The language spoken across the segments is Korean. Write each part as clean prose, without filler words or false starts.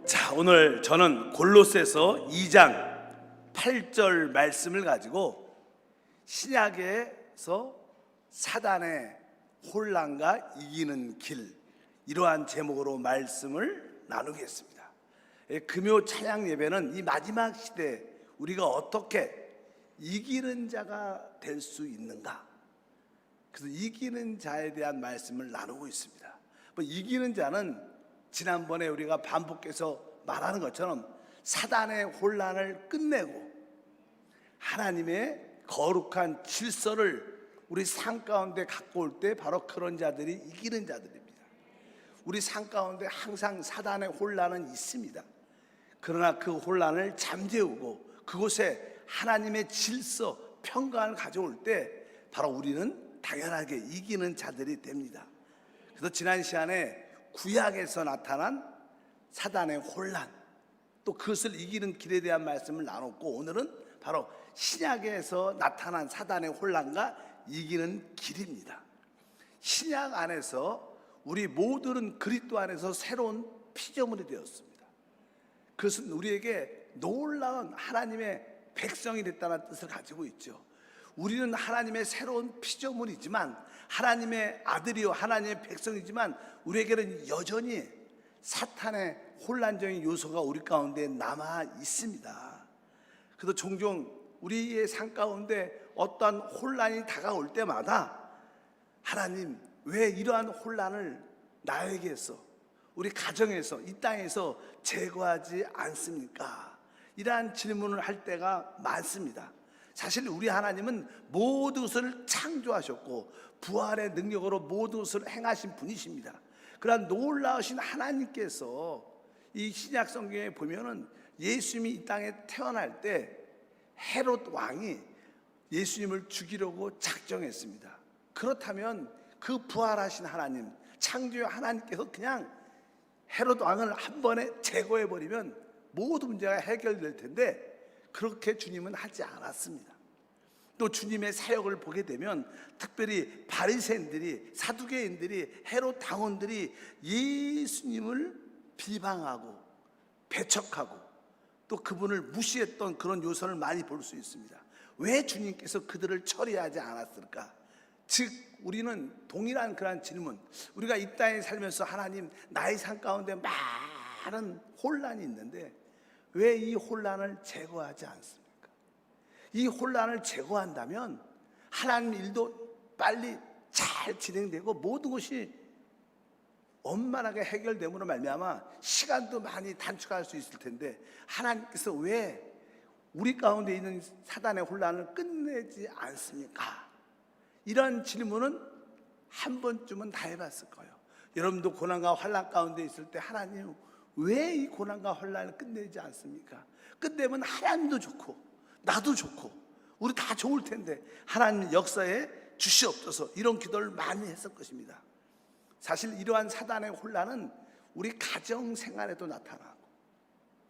자, 오늘 저는 골로새서 2장 8절 말씀을 가지고 신약에서 사단의 혼란과 이기는 길, 이러한 제목으로 말씀을 나누겠습니다. 금요 찬양 예배는 이 마지막 시대에 우리가 어떻게 이기는 자가 될 수 있는가, 그래서 이기는 자에 대한 말씀을 나누고 있습니다. 이기는 자는 지난번에 우리가 반복해서 말하는 것처럼 사단의 혼란을 끝내고 하나님의 거룩한 질서를 우리 삶 가운데 갖고 올 때 바로 그런 자들이 이기는 자들입니다. 우리 삶 가운데 항상 사단의 혼란은 있습니다. 그러나 그 혼란을 잠재우고 그곳에 하나님의 질서, 평강을 가져올 때 바로 우리는 당연하게 이기는 자들이 됩니다. 그래서 지난 시간에 구약에서 나타난 사단의 혼란, 또 그것을 이기는 길에 대한 말씀을 나눴고, 오늘은 바로 신약에서 나타난 사단의 혼란과 이기는 길입니다. 신약 안에서 우리 모두는 그리스도 안에서 새로운 피조물이 되었습니다. 그것은 우리에게 놀라운 하나님의 백성이 됐다는 뜻을 가지고 있죠. 우리는 하나님의 새로운 피조물이지만, 하나님의 아들이요 하나님의 백성이지만, 우리에게는 여전히 사탄의 혼란적인 요소가 우리 가운데 남아 있습니다. 그래서 종종 우리의 삶 가운데 어떠한 혼란이 다가올 때마다, 하나님 왜 이러한 혼란을 나에게서, 우리 가정에서, 이 땅에서 제거하지 않습니까? 이러한 질문을 할 때가 많습니다. 사실 우리 하나님은 모든 것을 창조하셨고 부활의 능력으로 모든 것을 행하신 분이십니다. 그러한 놀라우신 하나님께서 이 신약 성경에 보면은 예수님이 이 땅에 태어날 때 헤롯 왕이 예수님을 죽이려고 작정했습니다. 그렇다면 그 부활하신 하나님, 창조의 하나님께서 그냥 헤롯 왕을 한 번에 제거해버리면 모든 문제가 해결될 텐데, 그렇게 주님은 하지 않았습니다. 또 주님의 사역을 보게 되면 특별히 바리새인들이, 사두개인들이, 헤롯 당원들이 예수님을 비방하고 배척하고 또 그분을 무시했던 그런 요소를 많이 볼 수 있습니다. 왜 주님께서 그들을 처리하지 않았을까? 즉 우리는 동일한 그런 질문, 우리가 이 땅에 살면서 하나님, 나의 삶 가운데 많은 혼란이 있는데 왜 이 혼란을 제거하지 않습니까? 이 혼란을 제거한다면 하나님 일도 빨리 잘 진행되고 모든 것이 원만하게 해결됨으로 말미암아 시간도 많이 단축할 수 있을 텐데, 하나님께서 왜 우리 가운데 있는 사단의 혼란을 끝내지 않습니까? 이런 질문은 한 번쯤은 다 해봤을 거예요. 여러분도 고난과 환난 가운데 있을 때 하나님 왜 이 고난과 혼란을 끝내지 않습니까? 끝내면 하나님도 좋고 나도 좋고 우리 다 좋을 텐데 하나님 역사에 주시옵소서, 이런 기도를 많이 했을 것입니다. 사실 이러한 사단의 혼란은 우리 가정 생활에도 나타나고,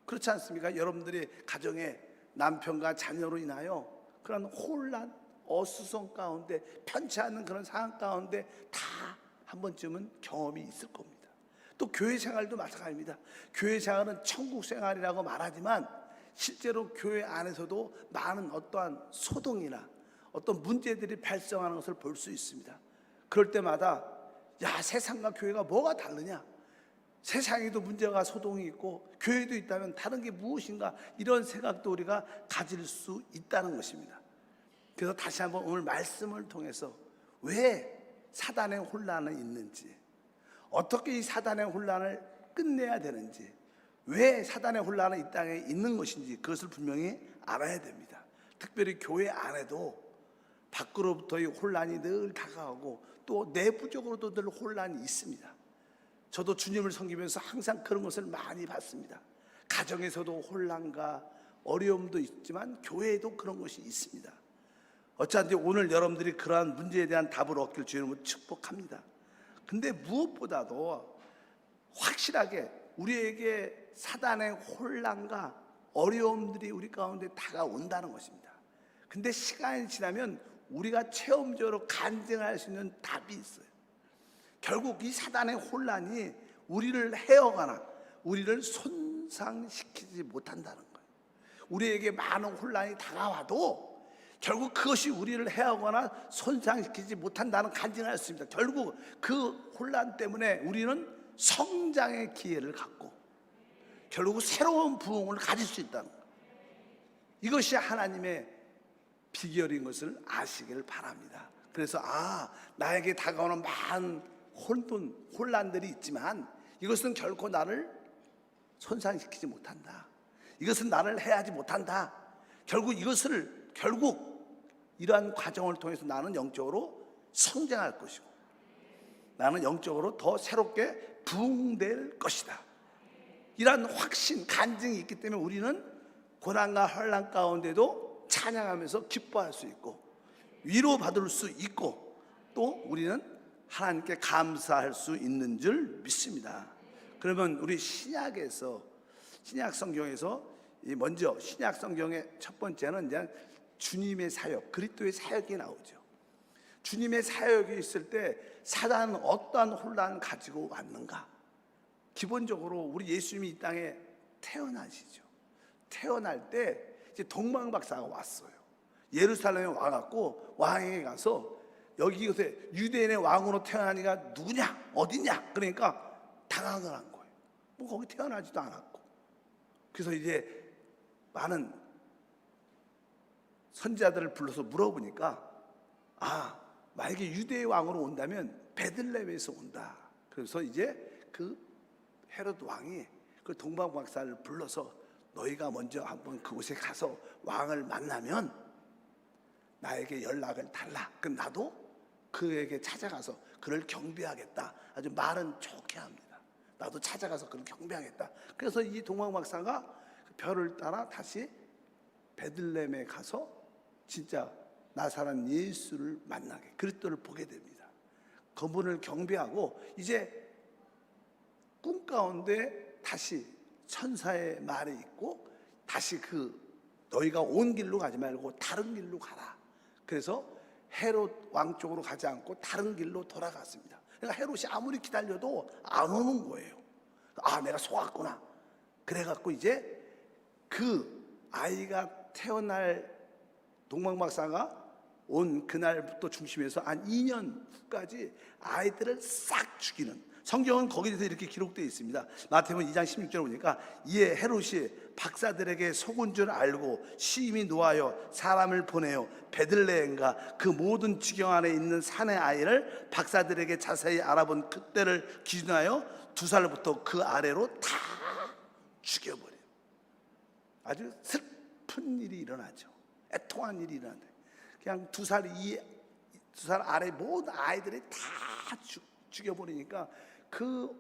그렇지 않습니까? 여러분들이 가정에 남편과 자녀로 인하여 그런 혼란, 어수선 가운데, 편치 않는 그런 상황 가운데 다 한 번쯤은 경험이 있을 겁니다. 또 교회 생활도 마찬가지입니다. 교회 생활은 천국 생활이라고 말하지만 실제로 교회 안에서도 많은 어떠한 소동이나 어떤 문제들이 발생하는 것을 볼 수 있습니다. 그럴 때마다 야, 세상과 교회가 뭐가 다르냐? 세상에도 문제가, 소동이 있고 교회도 있다면 다른 게 무엇인가? 이런 생각도 우리가 가질 수 있다는 것입니다. 그래서 다시 한번 오늘 말씀을 통해서 왜 사단의 혼란이 있는지, 어떻게 이 사단의 혼란을 끝내야 되는지, 왜 사단의 혼란은 이 땅에 있는 것인지, 그것을 분명히 알아야 됩니다. 특별히 교회 안에도 밖으로부터의 혼란이 늘 다가오고 또 내부적으로도 늘 혼란이 있습니다. 저도 주님을 섬기면서 항상 그런 것을 많이 봤습니다. 가정에서도 혼란과 어려움도 있지만 교회에도 그런 것이 있습니다. 어차피 오늘 여러분들이 그러한 문제에 대한 답을 얻길 주님을 축복합니다. 근데 무엇보다도 확실하게 우리에게 사단의 혼란과 어려움들이 우리 가운데 다가온다는 것입니다. 근데 시간이 지나면 우리가 체험적으로 간증할 수 있는 답이 있어요. 결국 이 사단의 혼란이 우리를 헤어가나 우리를 손상시키지 못한다는 거예요. 우리에게 많은 혼란이 다가와도 결국 그것이 우리를 해하거나 손상시키지 못한다는 간증하였습니다. 결국 그 혼란 때문에 우리는 성장의 기회를 갖고 결국 새로운 부흥을 가질 수 있다는 거예요. 이것이 하나님의 비결인 것을 아시길 바랍니다. 그래서 나에게 다가오는 많은 혼란들이 있지만 이것은 결코 나를 손상시키지 못한다. 이것은 나를 해하지 못한다. 결국 이러한 과정을 통해서 나는 영적으로 성장할 것이고 나는 영적으로 더 새롭게 부흥될 것이다. 이러한 확신, 간증이 있기 때문에 우리는 고난과 혼란 가운데도 찬양하면서 기뻐할 수 있고 위로받을 수 있고 또 우리는 하나님께 감사할 수 있는 줄 믿습니다. 그러면 우리 신약 성경에서 먼저 신약 성경의 첫 번째는 이제 주님의 사역, 그리스도의 사역이 나오죠. 주님의 사역이 있을 때 사단은 어떠한 혼란을 가지고 왔는가? 기본적으로 우리 예수님이 이 땅에 태어나시죠. 태어날 때 이제 동방박사가 왔어요. 예루살렘에 와갖고 왕에게 가서 여기 요새 유대인의 왕으로 태어나니까 누구냐? 어디냐? 그러니까 당황을 한 거예요. 뭐 거기 태어나지도 않았고. 그래서 이제 많은 선지자들을 불러서 물어보니까 만약에 유대의 왕으로 온다면 베들레헴에서 온다. 그래서 이제 그 헤롯 왕이 그 동방박사를 불러서 너희가 먼저 한번 그곳에 가서 왕을 만나면 나에게 연락을 달라. 그럼 나도 그에게 찾아가서 그를 경배하겠다. 아주 말은 좋게 합니다. 나도 찾아가서 그를 경배하겠다. 그래서 이 동방박사가 그 별을 따라 다시 베들레헴에 가서 진짜 나사렛 예수를 만나게, 그리스도를 보게 됩니다. 그분을 경배하고 이제 꿈 가운데 다시 천사의 말이 있고 다시 너희가 온 길로 가지 말고 다른 길로 가라. 그래서 헤롯 왕 쪽으로 가지 않고 다른 길로 돌아갔습니다. 그러니까 헤롯이 아무리 기다려도 안 오는 거예요. 내가 속았구나. 그래갖고 이제 그 아이가 태어날 동방박사가 온 그날부터 중심에서 한 2년 후까지 아이들을 싹 죽이는, 성경은 거기에서 이렇게 기록되어 있습니다. 마태복음 2장 16절에 보니까 이에 헤롯이 박사들에게 속은 줄 알고 심히 노하여 사람을 보내어 베들레헴과 그 모든 지경 안에 있는 산의 아이를 박사들에게 자세히 알아본 그때를 기준하여 2살부터 그 아래로 다 죽여버려요. 아주 슬픈 일이 일어나죠. 애통한 일이 일어나는데 그냥 2살 아래 모든 아이들이 다 죽여버리니까 그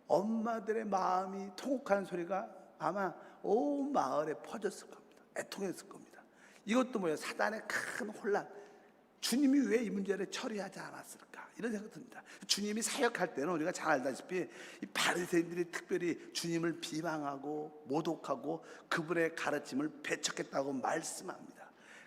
엄마들의 마음이 통곡하는 소리가 아마 온 마을에 퍼졌을 겁니다. 애통했을 겁니다. 이것도 뭐예요? 사단의 큰 혼란. 주님이 왜 이 문제를 처리하지 않았을까? 이런 생각이 듭니다. 주님이 사역할 때는 우리가 잘 알다시피 이 바리새인들이 특별히 주님을 비방하고 모독하고 그분의 가르침을 배척했다고 말씀합니다.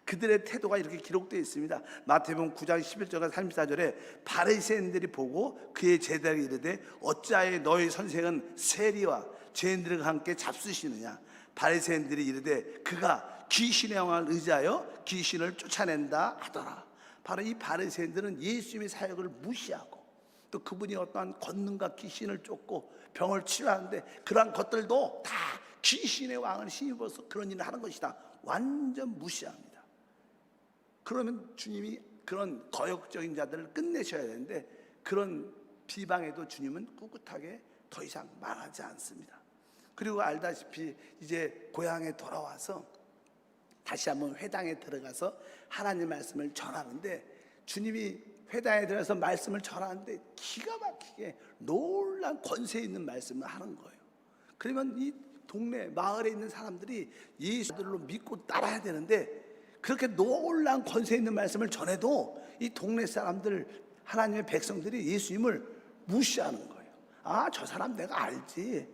그들의 태도가 이렇게 기록되어 있습니다. 마태복음 9장 11절과 34절에 바리새인들이 보고 그의 제자에게 이르되 어찌하여 너희 선생은 세리와 죄인들과 함께 잡수시느냐? 바리새인들이 이르되 그가 귀신의 영을 의지하여 귀신을 쫓아낸다 하더라. 바로 이 바리새인들은 예수님의 사역을 무시하고 또 그분이 어떠한 권능과 귀신을 쫓고 병을 치료하는데 그러한 것들도 다 귀신의 왕을 힘입어서 그런 일을 하는 것이다. 완전 무시합니다. 그러면 주님이 그런 거역적인 자들을 끝내셔야 되는데 그런 비방에도 주님은 꿋꿋하게 더 이상 말하지 않습니다. 그리고 알다시피 이제 고향에 돌아와서 다시 한번 회당에 들어가서 하나님 말씀을 전하는데 주님이 회당에 들어가서 말씀을 전하는데 기가 막히게 놀란 권세 있는 말씀을 하는 거예요. 그러면 이 동네 마을에 있는 사람들이 예수들로 믿고 따라야 되는데 그렇게 놀란 권세 있는 말씀을 전해도 이 동네 사람들, 하나님의 백성들이 예수님을 무시하는 거예요. 저 사람 내가 알지.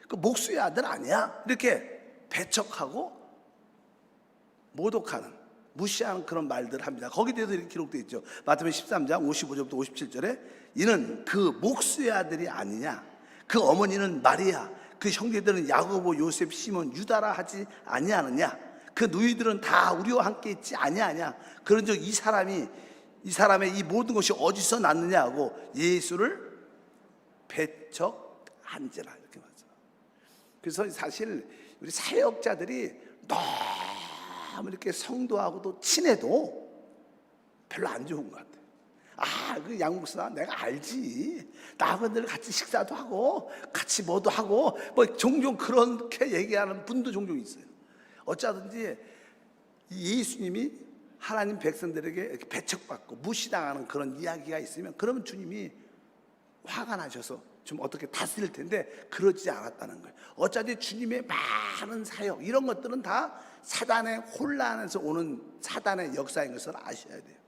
그 목수의 아들 아니야. 이렇게 배척하고 모독하는, 무시하는 그런 말들을 합니다. 거기에 대해서 이렇게 기록되어 있죠. 마태복음 13장 55절부터 57절에 이는 그 목수의 아들이 아니냐. 그 어머니는 마리아, 그 형제들은 야고보, 요셉, 시몬, 유다라 하지 아니하느냐? 그 너희들은 다 우리와 함께 있지 아니하냐? 그런즉 이 사람의 이 모든 것이 어디서 났느냐 하고 예수를 배척한지라 이렇게 말씀. 그래서 사실 우리 사역자들이 너무 이렇게 성도하고도 친해도 별로 안 좋은 것 같아요. 그 양목수나 내가 알지. 나하고 같이 식사도 하고 같이 뭐도 하고 뭐 종종 그렇게 얘기하는 분도 종종 있어요. 어쩌든지 예수님이 하나님 백성들에게 이렇게 배척받고 무시당하는 그런 이야기가 있으면 그러면 주님이 화가 나셔서 좀 어떻게 다스릴 텐데 그러지 않았다는 거예요. 어차피 주님의 많은 사역 이런 것들은 다 사단의 혼란에서 오는 사단의 역사인 것을 아셔야 돼요.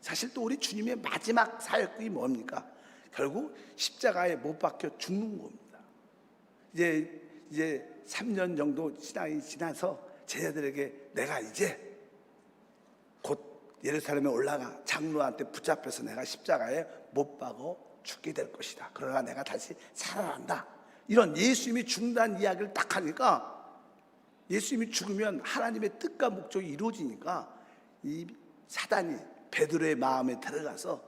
사실 또 우리 주님의 마지막 사역이 뭡니까? 결국 십자가에 못 박혀 죽는 겁니다. 이제 3년 정도 신앙이 지나서 제자들에게 내가 이제 곧 예루살렘에 올라가 장로한테 붙잡혀서 내가 십자가에 못 박아 죽게 될 것이다. 그러나 내가 다시 살아난다. 이런 예수님이 죽는다는 이야기를 딱 하니까 예수님이 죽으면 하나님의 뜻과 목적이 이루어지니까 이 사단이 베드로의 마음에 들어가서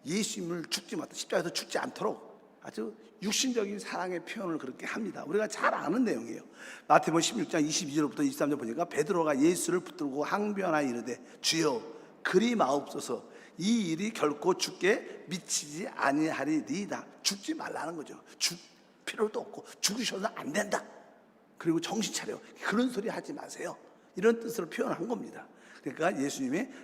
예수님을 죽지 못해 십자가에서 죽지 않도록 아주 육신적인 사랑의 표현을 그렇게 합니다. 우리가 잘 아는 내용이에요. 마태복음 16장 22절부터 23절 보니까 베드로가 예수를 붙들고 항변하여 이르되 주여 그리 마옵소서 이 일이 결코 죽게 미치지 아니하리이다. 죽지 말라는 거죠. 죽 필요도 없고 죽으셔도 안 된다. 그리고 정신 차려. 그런 소리 하지 마세요. 이런 뜻으로 표현한 겁니다. 그러니까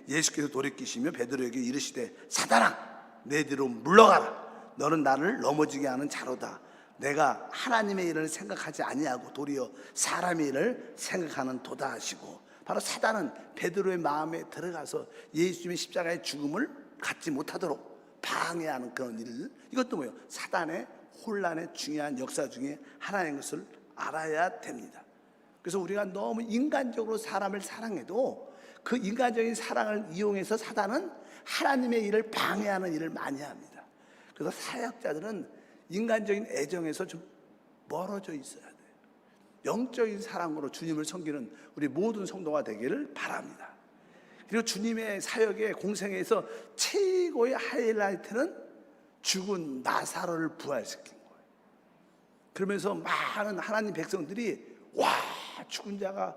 예수께서 돌이키시며 베드로에게 이르시되 사단아 내 뒤로 물러가라. 너는 나를 넘어지게 하는 자로다. 내가 하나님의 일을 생각하지 아니하고 도리어 사람의 일을 생각하는 도다 하시고 바로 사단은 베드로의 마음에 들어가서 예수님의 십자가의 죽음을 갖지 못하도록 방해하는 그런 일. 이것도 뭐예요? 사단의 혼란의 중요한 역사 중에 하나인 것을 알아야 됩니다. 그래서 우리가 너무 인간적으로 사람을 사랑해도 그 인간적인 사랑을 이용해서 사단은 하나님의 일을 방해하는 일을 많이 합니다. 그래서 사역자들은 인간적인 애정에서 좀 멀어져 있어야 돼요. 영적인 사랑으로 주님을 섬기는 우리 모든 성도가 되기를 바랍니다. 그리고 주님의 사역의 공생에서 최고의 하이라이트는 죽은 나사로를 부활시킨 거예요. 그러면서 많은 하나님 백성들이 와 죽은 자가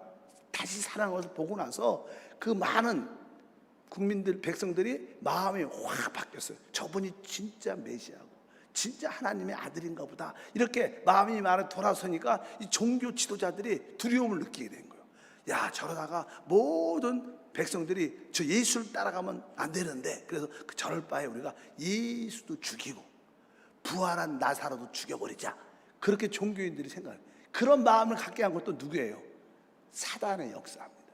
다시 살아난 것을 보고 나서 그 많은 국민들 백성들이 마음이 확 바뀌었어요. 저분이 진짜 메시아고 진짜 하나님의 아들인가 보다. 이렇게 마음이 많이 돌아서니까 이 종교 지도자들이 두려움을 느끼게 된 거예요. 야 저러다가 모든 백성들이 저 예수를 따라가면 안 되는데 그래서 저럴 바에 우리가 예수도 죽이고 부활한 나사로도 죽여버리자. 그렇게 종교인들이 생각해요. 그런 마음을 갖게 한 것도 누구예요? 사단의 역사입니다.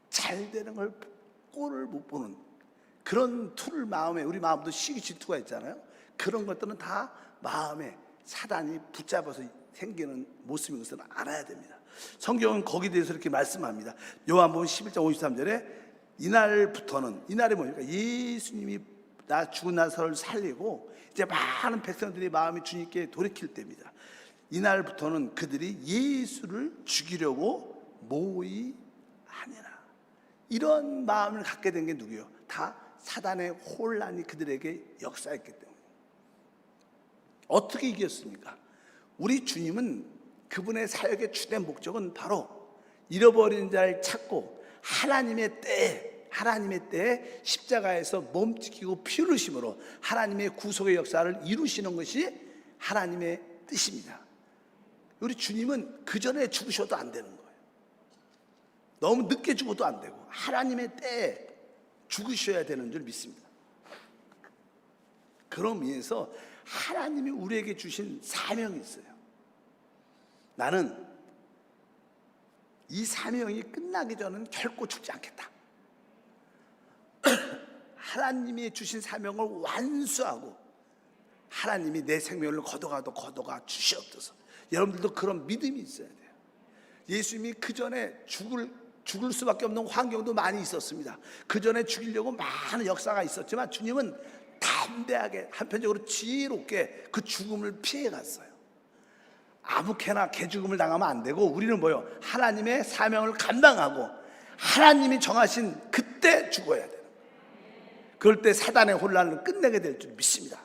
잘 되는 걸 꼴을 못 보는 그런 툴을 마음에 우리 마음도 시기 질투가 있잖아요. 그런 것들은 다 마음에 사단이 붙잡아서 생기는 모습인 것을 알아야 됩니다. 성경은 거기에 대해서 이렇게 말씀합니다. 요한복음 11장 53절에 이날부터는 이날이 뭡니까? 예수님이 죽은 나사로를 살리고 이제 많은 백성들의 마음이 주님께 돌이킬 때입니다. 이날부터는 그들이 예수를 죽이려고 모의하니라. 이런 마음을 갖게 된 게 누구예요? 다 사단의 혼란이 그들에게 역사했기 때문에. 어떻게 이겼습니까? 우리 주님은 그분의 사역의 주된 목적은 바로 잃어버린 자를 찾고 하나님의 때에 십자가에서 몸짓기고 피 흘리심으로 하나님의 구속의 역사를 이루시는 것이 하나님의 뜻입니다. 우리 주님은 그 전에 죽으셔도 안 되는 거예요. 너무 늦게 죽어도 안 되고 하나님의 때에 죽으셔야 되는 줄 믿습니다. 그런 의미에서 하나님이 우리에게 주신 사명이 있어요. 나는 이 사명이 끝나기 전은 결코 죽지 않겠다. 하나님이 주신 사명을 완수하고 하나님이 내 생명을 거둬가 주시옵소서. 여러분들도 그런 믿음이 있어야 돼요. 예수님이 그 전에 죽을 수밖에 없는 환경도 많이 있었습니다. 그 전에 죽이려고 많은 역사가 있었지만 주님은 담대하게 한편적으로 지혜롭게 그 죽음을 피해 갔어요. 아무렇게나 개죽음을 당하면 안 되고, 우리는 뭐요? 하나님의 사명을 감당하고 하나님이 정하신 그때 죽어야 돼요. 그럴 때 사단의 혼란을 끝내게 될 줄 믿습니다.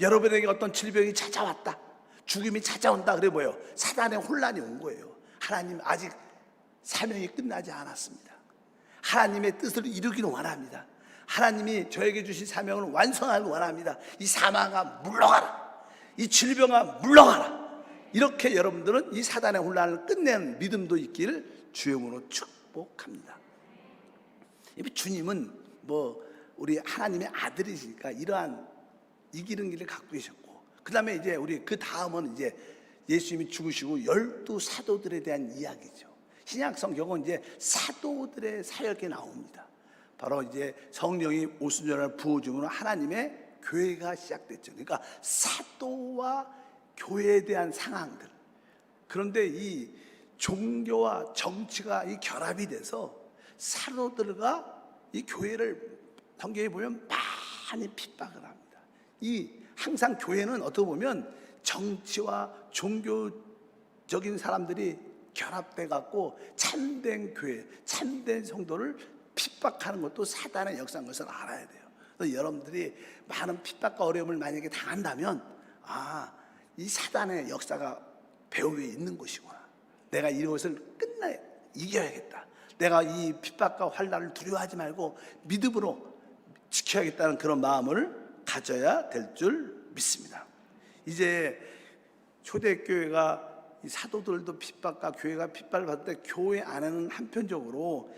여러분에게 어떤 질병이 찾아왔다, 죽음이 찾아온다, 그래 뭐예요? 사단의 혼란이 온 거예요. 하나님 아직 사명이 끝나지 않았습니다. 하나님의 뜻을 이루기를 원합니다. 하나님이 저에게 주신 사명을 완성하길 원합니다. 이 사망아 물러가라, 이 질병아 물러가라. 이렇게 여러분들은 이 사단의 혼란을 끝내는 믿음도 있기를 주님으로 축복합니다. 주님은 우리 하나님의 아들이시니까 이러한 이기는 길을 갖고 계셨고, 그 다음에 이제 우리 그 다음은 이제 예수님이 죽으시고 12 사도들에 대한 이야기죠. 신약 성경은 이제 사도들의 사역이 나옵니다. 바로 이제 성령이 오순절날 부어줌으로 하나님의 교회가 시작됐죠. 그러니까 사도와 교회에 대한 상황들. 그런데 이 종교와 정치가 이 결합이 돼서 사도들과 이 교회를 성경에 보면 많이 핍박을 합니다. 항상 교회는 어떻게 보면 정치와 종교적인 사람들이 결합돼 갖고 참된 교회, 참된 성도를 핍박하는 것도 사단의 역사인 것을 알아야 돼요. 그래서 여러분들이 많은 핍박과 어려움을 만약에 당한다면, 이 사단의 역사가 배후 위에 있는 것이구나. 내가 이것을 이겨야겠다. 내가 이 핍박과 환난을 두려워하지 말고 믿음으로 지켜야겠다는 그런 마음을 가져야 될 줄 믿습니다. 이제 초대교회가 이 사도들도 핍박과 교회가 핍박을 받을 때 교회 안에는 한편적으로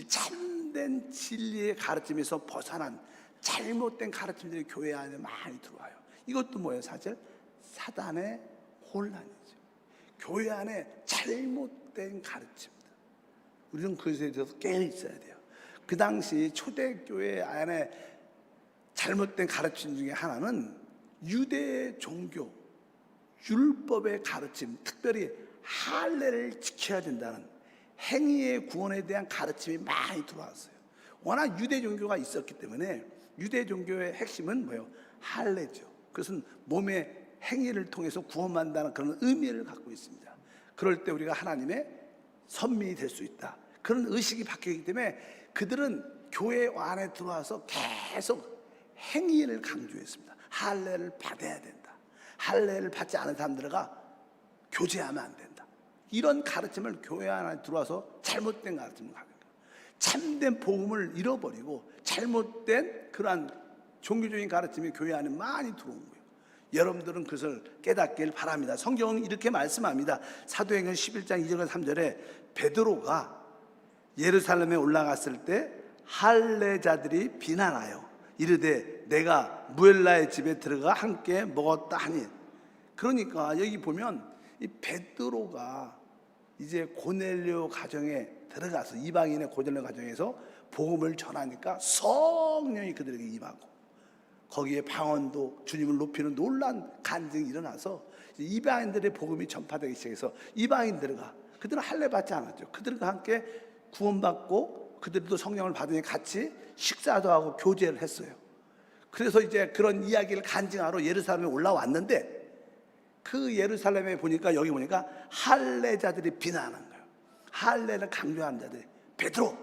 참된 진리의 가르침에서 벗어난 잘못된 가르침들이 교회 안에 많이 들어와요. 이것도 뭐예요? 사실 사단의 혼란이죠. 교회 안에 잘못된 가르침들, 우리는 그것에 대해서 깨어 있어야 돼요. 그 당시 초대교회 안에 잘못된 가르침 중에 하나는 유대 종교 율법의 가르침, 특별히 할례를 지켜야 된다는 행위의 구원에 대한 가르침이 많이 들어왔어요. 워낙 유대 종교가 있었기 때문에 유대 종교의 핵심은 뭐예요? 할례죠. 그것은 몸의 행위를 통해서 구원받는다는 그런 의미를 갖고 있습니다. 그럴 때 우리가 하나님의 선민이 될 수 있다, 그런 의식이 바뀌기 때문에 그들은 교회 안에 들어와서 계속 행위를 강조했습니다. 할례를 받아야 된다, 할례를 받지 않은 사람들과 교제하면 안 된다, 이런 가르침을 교회 안에 들어와서 잘못된 가르침을 가는 거예요. 참된 복음을 잃어버리고 잘못된 그러한 종교적인 가르침이 교회 안에 많이 들어온 거예요. 여러분들은 그것을 깨닫길 바랍니다. 성경은 이렇게 말씀합니다. 사도행전 11장 2절과 3절에 베드로가 예루살렘에 올라갔을 때 할례자들이 비난하여 이르되 내가 무엘라의 집에 들어가 함께 먹었다 하니. 그러니까 여기 보면 이 베드로가 이제 고넬료 가정에 들어가서, 이방인의 고넬료 가정에서 복음을 전하니까 성령이 그들에게 임하고 거기에 방언도 주님을 높이는 놀란 간증이 일어나서 이방인들의 복음이 전파되기 시작해서 이방인들과, 그들은 할례 받지 않았죠. 그들과 함께 구원받고 그들도 성령을 받으니 같이 식사도 하고 교제를 했어요. 그래서 이제 그런 이야기를 간증하러 예루살렘에 올라왔는데, 그 예루살렘에 보니까, 여기 보니까 할례자들이 비난하는 거예요. 할례를 강조하는 자들이, 베드로,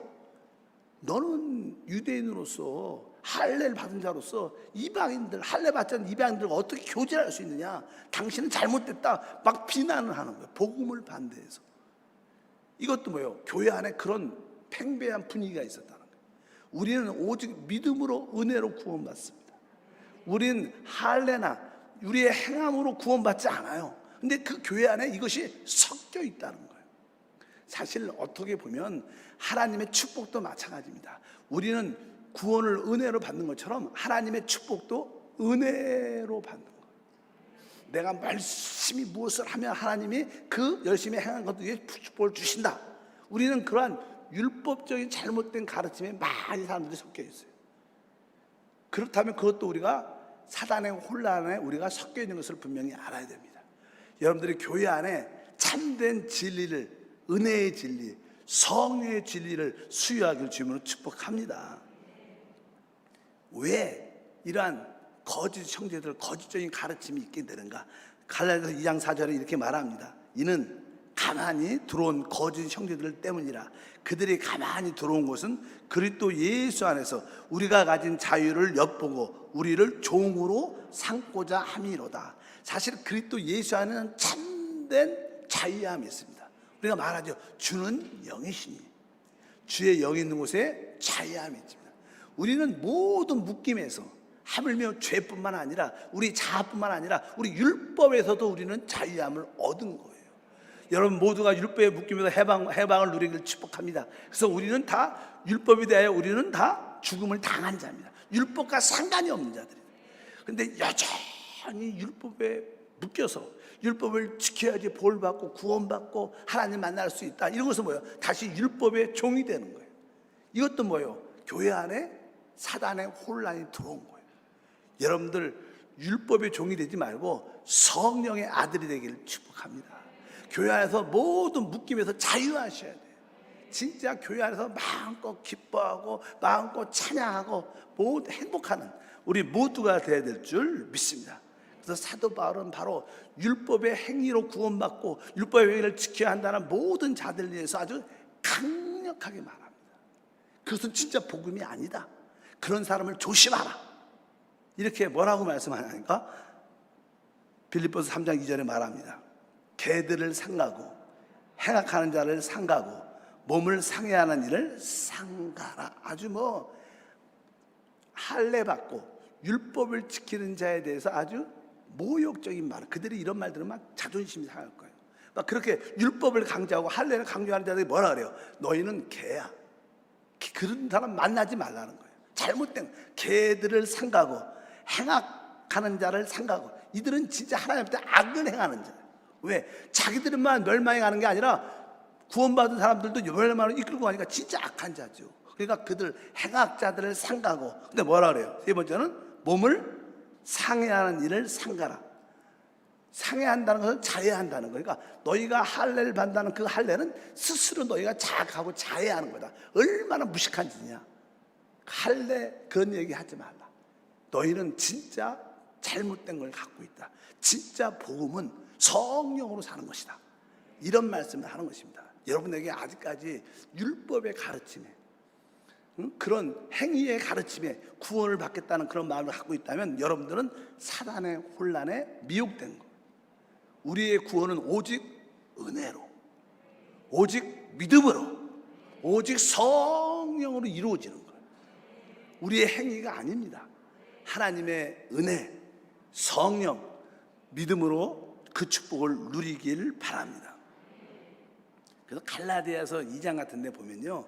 너는 유대인으로서 할례를 받은 자로서 이방인들, 할례 받지 않은 이방인들과 어떻게 교제를 할 수 있느냐, 당신은 잘못됐다, 막 비난을 하는 거예요. 복음을 반대해서. 이것도 뭐예요? 교회 안에 그런 팽배한 분위기가 있었다는 거예요. 우리는 오직 믿음으로 은혜로 구원받습니다. 우리는 할례나 우리의 행함으로 구원받지 않아요. 근데 그 교회 안에 이것이 섞여 있다는 거예요. 사실 어떻게 보면 하나님의 축복도 마찬가지입니다. 우리는 구원을 은혜로 받는 것처럼 하나님의 축복도 은혜로 받는 거예요. 내가 열심히 무엇을 하면 하나님이 그 열심히 행한 것도 위해 축복을 주신다. 우리는 그러한 율법적인 잘못된 가르침에 많이 사람들이 섞여 있어요. 그렇다면 그것도 우리가 사단의 혼란에 우리가 섞여 있는 것을 분명히 알아야 됩니다. 여러분들이 교회 안에 참된 진리를, 은혜의 진리, 성령의 진리를 수요하기를 주님으로 축복합니다. 왜 이러한 거짓 형제들, 거짓적인 가르침이 있게 되는가? 갈라디아서 2장 4절에 이렇게 말합니다. 이는 가만히 들어온 거짓 형제들 때문이라. 그들이 가만히 들어온 것은 그리스도 예수 안에서 우리가 가진 자유를 엿보고 우리를 종으로 삼고자 함이로다. 사실 그리스도 예수 안에는 참된 자유함이 있습니다. 우리가 말하죠. 주는 영이시니 주의 영이 있는 곳에 자유함이 있습니다. 우리는 모든 묶임에서, 하물며 죄뿐만 아니라 우리 자아뿐만 아니라 우리 율법에서도 우리는 자유함을 얻은 거예요. 여러분 모두가 율법에 묶임에서 해방을 누리기를 축복합니다. 그래서 우리는 다 율법에 대하여 우리는 다 죽음을 당한 자입니다. 율법과 상관이 없는 자들입니다. 그런데 여전히 율법에 묶여서 율법을 지켜야지 볼 받고 구원받고 하나님 만날 수 있다, 이런 것은 뭐예요? 다시 율법의 종이 되는 거예요. 이것도 뭐예요? 교회 안에 사단의 혼란이 들어온 거예요. 여러분들 율법의 종이 되지 말고 성령의 아들이 되기를 축복합니다. 교회 안에서 모든 묶임에서 자유하셔야 돼요. 진짜 교회 안에서 마음껏 기뻐하고 마음껏 찬양하고 모두 행복하는 우리 모두가 되어야 될 줄 믿습니다. 그래서 사도 바울은 바로 율법의 행위로 구원받고 율법의 행위를 지켜야 한다는 모든 자들에 대해서 아주 강력하게 말합니다. 그것은 진짜 복음이 아니다. 그런 사람을 조심하라. 이렇게 뭐라고 말씀하냐니까 빌립보서 3장 2절에 말합니다. 개들을 상가고 행악하는 자를 상가고 몸을 상해하는 일을 상가라. 아주 할례 받고 율법을 지키는 자에 대해서 아주 모욕적인 말, 그들이 이런 말 들으면 막 자존심이 상할 거예요. 막 그렇게 율법을 강조하고 할례를 강조하는 자들이 뭐라 그래요? 너희는 개야. 그런 사람 만나지 말라는 거예요. 잘못된 개들을 상가고 행악하는 자를 상가고, 이들은 진짜 하나님 앞에 악을 행하는 자예요. 왜? 자기들만 멸망해 가는 게 아니라 구원받은 사람들도 멸망을 이끌고 가니까 진짜 악한 자죠. 그러니까 그들 행악자들을 상가고, 근데 뭐라 그래요? 세 번째는 몸을 상해하는 일을 상가라. 상해한다는 것은 자해한다는 거예요. 그러니까 너희가 할례를 받는다는 그 할례는 스스로 너희가 자학하고 자해하는 거다. 얼마나 무식한 짓이냐. 할례 그런 얘기 하지 말라. 너희는 진짜 잘못된 걸 갖고 있다. 진짜 복음은 성령으로 사는 것이다. 이런 말씀을 하는 것입니다. 여러분에게 아직까지 율법의 가르침에, 그런 행위의 가르침에 구원을 받겠다는 그런 마음을 갖고 있다면 여러분들은 사단의 혼란에 미혹된 것. 우리의 구원은 오직 은혜로, 오직 믿음으로, 오직 성령으로 이루어지는 거예요. 우리의 행위가 아닙니다. 하나님의 은혜, 성령, 믿음으로 그 축복을 누리길 바랍니다. 그래서 갈라디아서 2장 같은 데 보면요,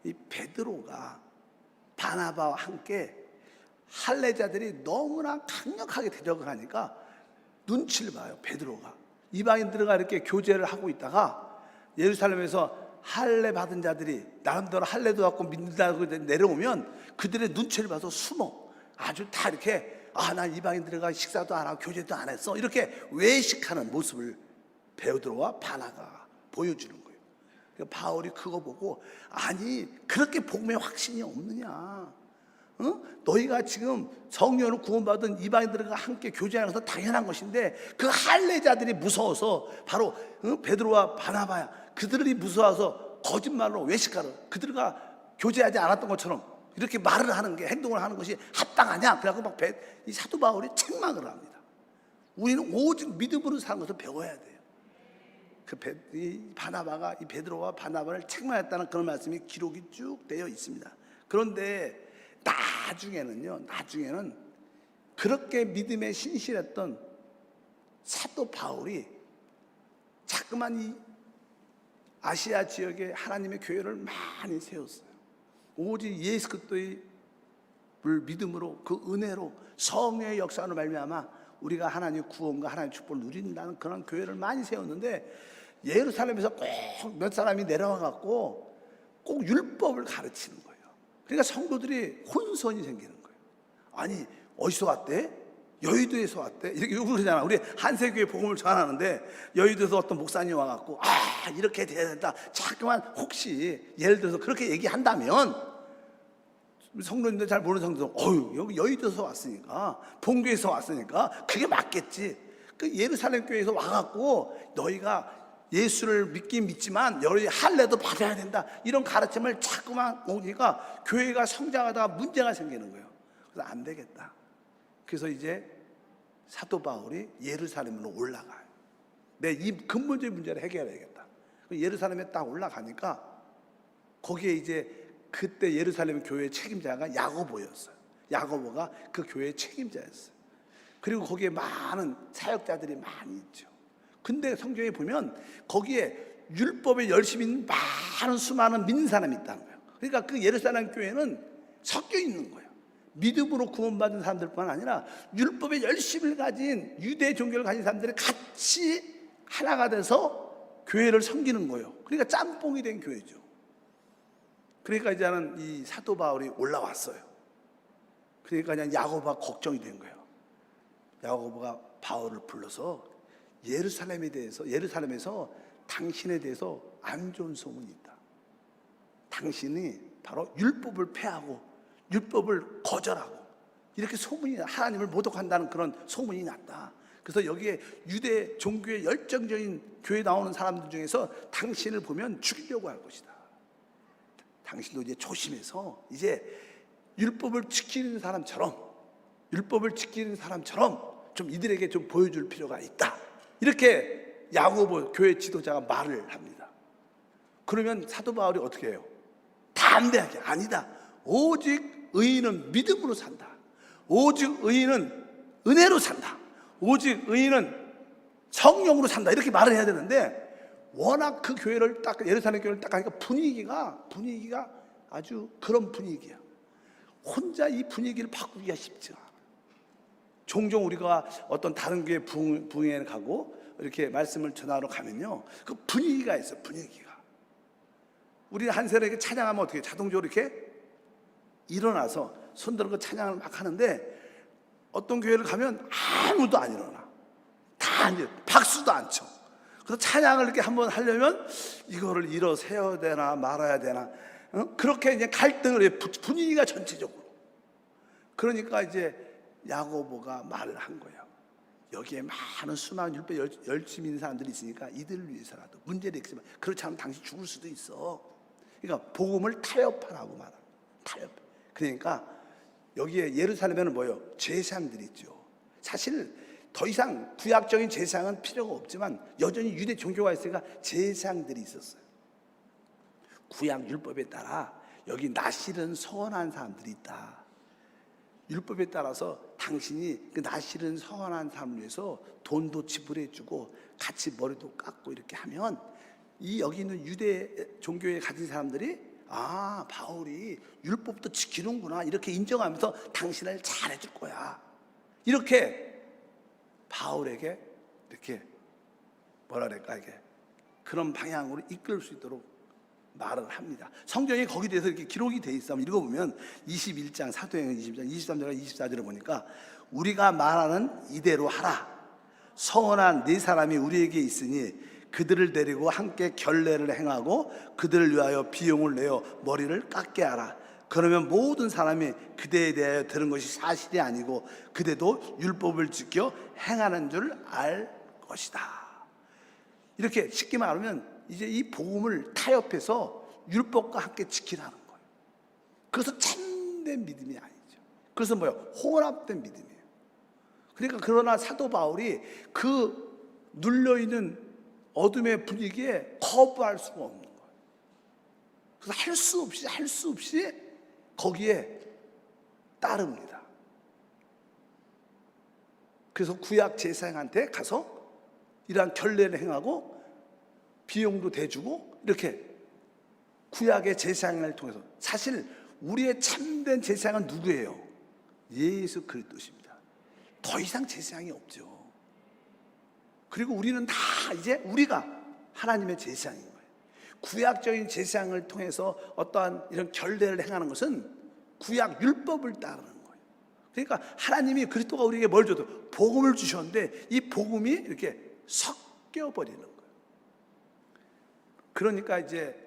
이 베드로가 바나바와 함께 할례자들이 너무나 강력하게 대적을 하니까 눈치를 봐요. 베드로가 이방인들과 이렇게 교제를 하고 있다가 예루살렘에서 할례 받은 자들이 나름대로 할례도 받고 믿는다고 내려오면 그들의 눈치를 봐서 숨어. 아주 다 이렇게 난 이방인들과 식사도 안 하고 교제도 안 했어, 이렇게 외식하는 모습을 베드로와 바나가 보여주는 거예요. 바울이 그거 보고, 아니 그렇게 복음에 확신이 없느냐? 너희가 지금 성령으로 구원받은 이방인들과 함께 교제하는 것은 당연한 것인데 그 할례자들이 무서워서, 바로 베드로와 바나바야, 그들이 무서워서 거짓말로 외식하러 그들과 교제하지 않았던 것처럼 이렇게 말을 하는 게, 행동을 하는 것이 합당하냐? 그래서 막 이 사도 바울이 책망을 합니다. 우리는 오직 믿음으로 사는 것을 배워야 돼요. 이 바나바가, 이 베드로와 바나바를 책망했다는 그런 말씀이 기록이 쭉 되어 있습니다. 그런데 나중에는 그렇게 믿음에 신실했던 사도 바울이 자꾸만 이 아시아 지역에 하나님의 교회를 많이 세웠어요. 오직 예수 그리스도의 믿음으로, 그 은혜로, 성령의 역사로 말미암아 우리가 하나님의 구원과 하나님의 축복을 누린다는 그런 교회를 많이 세웠는데, 예루살렘에서 꼭 몇 사람이 내려와 갖고 꼭 율법을 가르치는 거예요. 그러니까 성도들이 혼선이 생기는 거예요. 아니 어디서 왔대? 여의도에서 왔대? 이렇게 그러잖아. 우리 한세교회 복음을 전하는데 여의도에서 어떤 목사님 와갖고 이렇게 돼야 된다, 자꾸만 혹시 예를 들어서 그렇게 얘기한다면 성도님들 잘 모르는 성도들, 여기 여의도에서 왔으니까, 본교에서 왔으니까 그게 맞겠지. 그 예루살렘 교회에서 와갖고 너희가 예수를 믿긴 믿지만 너희 할례도 받아야 된다, 이런 가르침을 자꾸만 오니까 교회가 성장하다가 문제가 생기는 거예요. 그래서 안 되겠다. 그래서 이제 사도 바울이 예루살렘으로 올라가요. 내 이 근본적인 문제를 해결해야겠다. 예루살렘에 딱 올라가니까 거기에 이제 그때 예루살렘 교회 책임자가 야고보였어요. 야고보가 그 교회의 책임자였어요. 그리고 거기에 많은 사역자들이 많이 있죠. 근데 성경에 보면 거기에 율법에 열심히 있는 많은 수많은 믿는 사람이 있다는 거예요. 그러니까 그 예루살렘 교회는 섞여 있는 거예요. 믿음으로 구원받은 사람들뿐만 아니라 율법에 열심을 가진 유대 종교를 가진 사람들이 같이 하나가 돼서 교회를 섬기는 거예요. 그러니까 짬뽕이 된 교회죠. 그러니까 이제는 이 사도 바울이 올라왔어요. 그러니까 그냥 야고보가 걱정이 된 거예요. 야고보가 바울을 불러서 예루살렘에서 당신에 대해서 안 좋은 소문이 있다. 당신이 바로 율법을 폐하고 율법을 거절하고 이렇게 소문이, 하나님을 모독한다는 그런 소문이 났다. 그래서 여기에 유대 종교의 열정적인 교회 나오는 사람들 중에서 당신을 보면 죽이려고 할 것이다. 당신도 이제 조심해서 이제 율법을 지키는 사람처럼 좀 이들에게 좀 보여줄 필요가 있다. 이렇게 야고보 교회 지도자가 말을 합니다. 그러면 사도 바울이 어떻게 해요? 담대하게, 아니다, 오직 의인은 믿음으로 산다, 오직 의인은 은혜로 산다, 오직 의인은 성령으로 산다, 이렇게 말을 해야 되는데 워낙 그 교회를 딱, 예루살렘 교회를 딱 하니까 분위기가 아주 그런 분위기야. 혼자 이 분위기를 바꾸기가 쉽지 않아. 종종 우리가 어떤 다른 교회 부흥회에 가고 이렇게 말씀을 전하러 가면요, 그 분위기가 있어요. 분위기가. 우리 한세력에 찬양하면 어떻게 자동적으로 이렇게 일어나서 손 들고 찬양을 막 하는데 어떤 교회를 가면 아무도 안 일어나. 다 앉아, 박수도 안 쳐. 그래서 찬양을 이렇게 한번 하려면 이거를 일어세워야 되나 말아야 되나, 그렇게 이제 갈등을 해요. 분위기가 전체적으로. 그러니까 이제 야고보가 말을 한 거예요. 여기에 많은 수많은 율법 열심히 있는 사람들이 있으니까 이들을 위해서라도 문제를 있지만 그렇지 않으면 당신 죽을 수도 있어. 그러니까 복음을 타협하라고 말합니다. 타협. 그러니까 여기에 예루살렘에는 뭐예요? 제사장들이 있죠. 사실 더 이상 구약적인 제사장은 필요가 없지만 여전히 유대 종교가 있으니까 제사장들이 있었어요. 구약 율법에 따라 여기 나실은 서원한 사람들이 있다. 율법에 따라서 당신이 그 나실은 서원한 사람을 위해서 돈도 지불해주고 같이 머리도 깎고 이렇게 하면 이 여기 있는 유대 종교에 가진 사람들이, 아, 바울이 율법도 지키는구나, 이렇게 인정하면서 당신을 잘해줄 거야. 이렇게 바울에게 이렇게 뭐라 그럴까, 이게 그런 방향으로 이끌 수 있도록 말을 합니다. 성경에 거기에 대해서 이렇게 기록이 돼 있어. 읽어보면 21장 사도행전 20장 23절과 24절을 보니까 우리가 말하는 이대로 하라. 서원한 네 사람이 우리에게 있으니 그들을 데리고 함께 결례를 행하고 그들을 위하여 비용을 내어 머리를 깎게 하라. 그러면 모든 사람이 그대에 대하여 들은 것이 사실이 아니고 그대도 율법을 지켜 행하는 줄 알 것이다. 이렇게 쉽게 말하면 이제 이 복음을 타협해서 율법과 함께 지키라는 거예요. 그래서 참된 믿음이 아니죠. 그래서 뭐예요? 혼합된 믿음이에요. 그러니까 그러나 사도 바울이 그 눌려있는 어둠의 분위기에 거부할 수가 없는 거예요. 그래서 할 수 없이 거기에 따릅니다. 그래서 구약 제사장한테 가서 이러한 결례를 행하고 비용도 대주고 이렇게 구약의 제사장을 통해서, 사실 우리의 참된 제사장은 누구예요? 예수 그리스도십니다. 더 이상 제사장이 없죠. 그리고 우리는 다 이제 우리가 하나님의 제사장인 거예요. 구약적인 제사장을 통해서 어떠한 이런 결례를 행하는 것은 구약 율법을 따르는 거예요. 그러니까 하나님이 그리스도가 우리에게 뭘 줘도 복음을 주셨는데 이 복음이 이렇게 섞여버리는 거예요. 그러니까 이제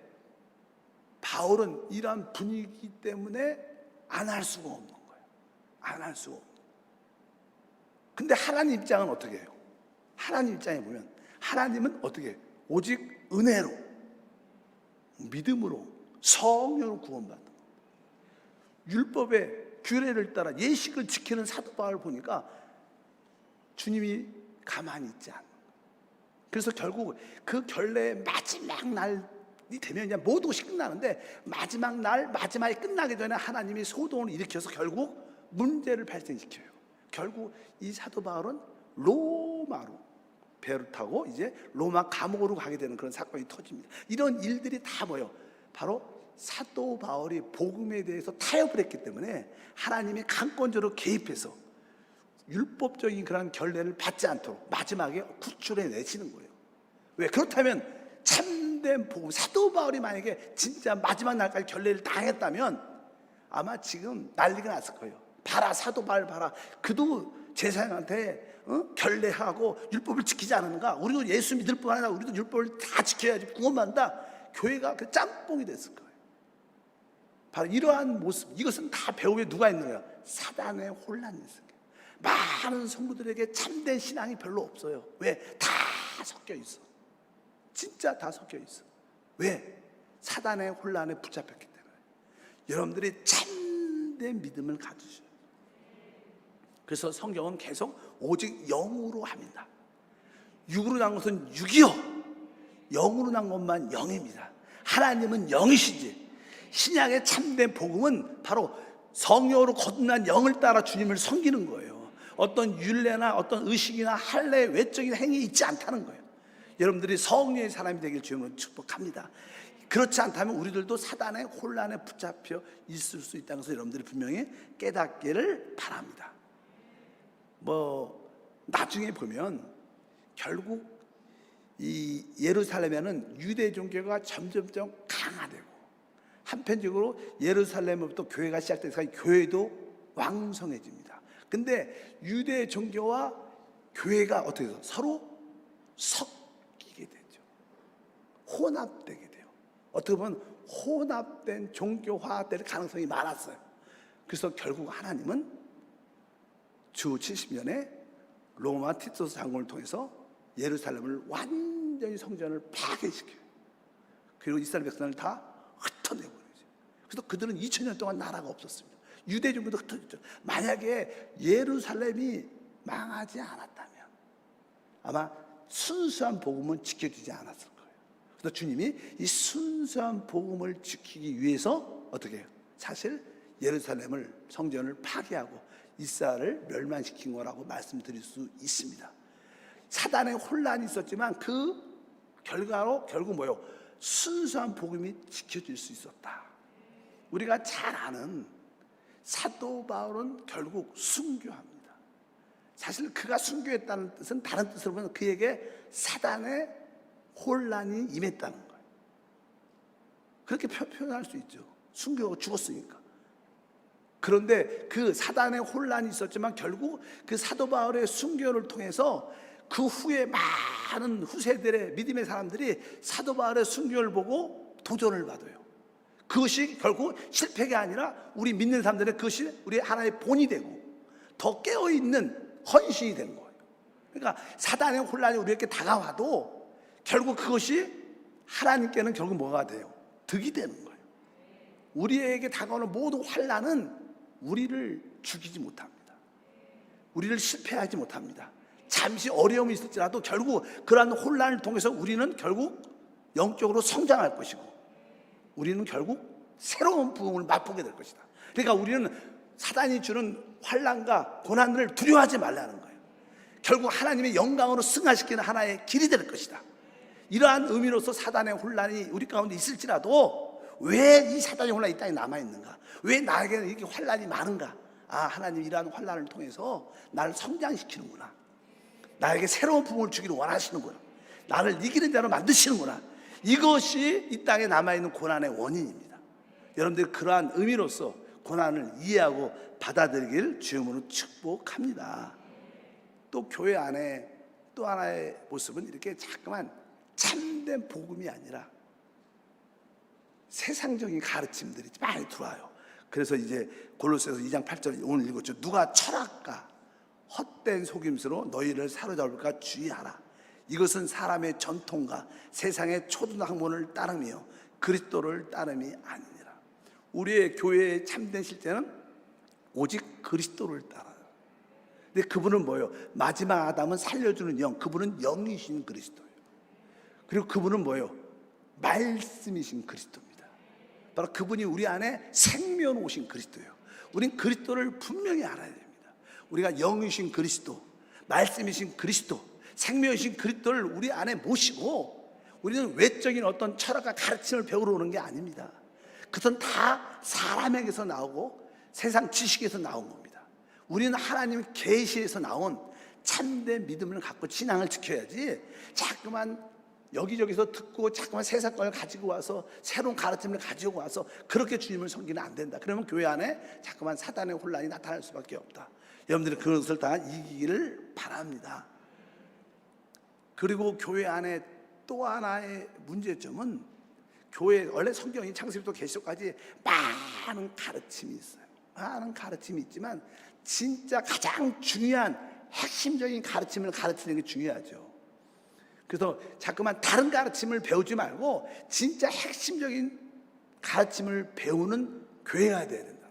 바울은 이러한 분위기 때문에 안 할 수가 없는 거예요. 안 할 수가 없는 거예요. 근데 하나님 입장은 어떻게 해요? 하나님 입장에 보면 하나님은 어떻게 오직 은혜로, 믿음으로, 성령으로 구원받는, 율법의 규례를 따라 예식을 지키는 사도 바울을 보니까 주님이 가만히 있지 않는. 그래서 결국 그 결례의 마지막 날이 되면 이제 모든 것이 끝나는데, 마지막 날, 마지막에 끝나기 전에 하나님이 소동을 일으켜서 결국 문제를 발생시켜요. 결국 이 사도 바울은 로마로 배를 타고 이제 로마 감옥으로 가게 되는 그런 사건이 터집니다. 이런 일들이 다 뭐예요? 바로 사도 바울이 복음에 대해서 타협을 했기 때문에 하나님이 강권적으로 개입해서 율법적인 그런 결례를 받지 않도록 마지막에 구출해 내시는 거예요. 왜? 그렇다면 참된 복음, 사도 바울이 만약에 진짜 마지막 날까지 결례를 당했다면 아마 지금 난리가 났을 거예요. 봐라, 사도 바울 봐라, 그도 제사장한테 결례하고 율법을 지키지 않는가? 우리도 예수 믿을 뿐 아니라 우리도 율법을 다 지켜야지 구원받는다. 교회가 그 짬뽕이 됐을 거예요. 바로 이러한 모습, 이것은 다 배움에 누가 있는 거야? 사단의 혼란이 있어요. 많은 성도들에게 참된 신앙이 별로 없어요. 왜? 다 섞여 있어. 진짜 다 섞여 있어. 왜? 사단의 혼란에 붙잡혔기 때문에. 여러분들이 참된 믿음을 가지셔요. 그래서 성경은 계속 오직 영으로 합니다. 육으로 난 것은 육이요, 영으로 난 것만 영입니다. 하나님은 영이시지. 신약의 참된 복음은 바로 성령으로 거듭난 영을 따라 주님을 섬기는 거예요. 어떤 율례나 어떤 의식이나 할례, 외적인 행위 있지 않다는 거예요. 여러분들이 성령의 사람이 되길 주님으로 축복합니다. 그렇지 않다면 우리들도 사단의 혼란에 붙잡혀 있을 수 있다는 것을 여러분들이 분명히 깨닫기를 바랍니다. 나중에 보면 결국 이 예루살렘에는 유대 종교가 점점점 강화되고, 한편적으로 예루살렘부터 교회가 시작돼서 교회도 왕성해집니다. 근데 유대 종교와 교회가 어떻게 해서 서로 섞이게 되죠. 혼합되게 돼요. 어떻게 보면 혼합된 종교화될 가능성이 많았어요. 그래서 결국 하나님은 주 70년에 로마 티투스 장군을 통해서 예루살렘을 완전히 성전을 파괴시켜요. 그리고 이스라엘 백성을 다 흩어내버려요. 그래서 그들은 2000년 동안 나라가 없었습니다. 유대 종교도 흩어졌죠. 만약에 예루살렘이 망하지 않았다면 아마 순수한 복음은 지켜지지 않았을 거예요. 그래서 주님이 이 순수한 복음을 지키기 위해서 어떻게 해요? 사실 예루살렘을, 성전을 파괴하고 이스라엘을 멸망시킨 거라고 말씀드릴 수 있습니다. 사단의 혼란이 있었지만 그 결과로 결국 뭐예요? 순수한 복음이 지켜질 수 있었다. 우리가 잘 아는 사도 바울은 결국 순교합니다. 사실 그가 순교했다는 뜻은 다른 뜻으로 보면 그에게 사단의 혼란이 임했다는 거예요. 그렇게 표현할 수 있죠. 순교하고 죽었으니까. 그런데 그 사단의 혼란이 있었지만 결국 그 사도 바울의 순교를 통해서 그 후에 많은 후세들의 믿음의 사람들이 사도 바울의 순교를 보고 도전을 받아요. 그것이 결국 실패가 아니라 우리 믿는 사람들은 그것이 우리 하나의 본이 되고 더 깨어있는 헌신이 된 거예요. 그러니까 사단의 혼란이 우리에게 다가와도 결국 그것이 하나님께는 결국 뭐가 돼요? 득이 되는 거예요. 우리에게 다가오는 모든 환난은 우리를 죽이지 못합니다. 우리를 실패하지 못합니다. 잠시 어려움이 있을지라도 결국 그러한 혼란을 통해서 우리는 결국 영적으로 성장할 것이고 우리는 결국 새로운 부흥을 맛보게 될 것이다. 그러니까 우리는 사단이 주는 환난과 고난을 두려워하지 말라는 거예요. 결국 하나님의 영광으로 승화시키는 하나의 길이 될 것이다. 이러한 의미로서 사단의 혼란이 우리 가운데 있을지라도 왜 이 사단의 혼란이 이 땅에 남아있는가? 왜 나에게는 이렇게 환난이 많은가? 하나님 이러한 환난을 통해서 나를 성장시키는구나. 나에게 새로운 부흥을 주기를 원하시는구나. 나를 이기는 자로 만드시는구나. 이것이 이 땅에 남아있는 고난의 원인입니다. 여러분들이 그러한 의미로서 고난을 이해하고 받아들이길 주님으로 축복합니다. 또 교회 안에 또 하나의 모습은 이렇게 자꾸만 참된 복음이 아니라 세상적인 가르침들이 많이 들어와요. 그래서 이제 골로새서 2장 8절 오늘 읽었죠. 누가 철학과 헛된 속임수로 너희를 사로잡을까 주의하라. 이것은 사람의 전통과 세상의 초등학문을 따르며 그리스도를 따름이 아니니라. 우리의 교회의 참된 실제는 오직 그리스도를 따라요. 근데 그분은 뭐예요? 마지막 아담은 살려주는 영, 그분은 영이신 그리스도예요. 그리고 그분은 뭐예요? 말씀이신 그리스도입니다. 바로 그분이 우리 안에 생명 오신 그리스도예요. 우린 그리스도를 분명히 알아야 됩니다. 우리가 영이신 그리스도, 말씀이신 그리스도, 생명이신 그리스도를 우리 안에 모시고 우리는 외적인 어떤 철학과 가르침을 배우러 오는 게 아닙니다. 그것은 다 사람에게서 나오고 세상 지식에서 나온 겁니다. 우리는 하나님 계시에서 나온 참된 믿음을 갖고 신앙을 지켜야지 자꾸만 여기저기서 듣고 자꾸만 세상 걸 가지고 와서 새로운 가르침을 가지고 와서 그렇게 주님을 섬기면 안 된다. 그러면 교회 안에 자꾸만 사단의 혼란이 나타날 수밖에 없다. 여러분들이 그것을 다 이기기를 바랍니다. 그리고 교회 안에 또 하나의 문제점은 교회 원래 성경이 창세기부터 계시록까지 많은 가르침이 있어요. 많은 가르침이 있지만 진짜 가장 중요한 핵심적인 가르침을 가르치는 게 중요하죠. 그래서 자꾸만 다른 가르침을 배우지 말고 진짜 핵심적인 가르침을 배우는 교회가 돼야 된다.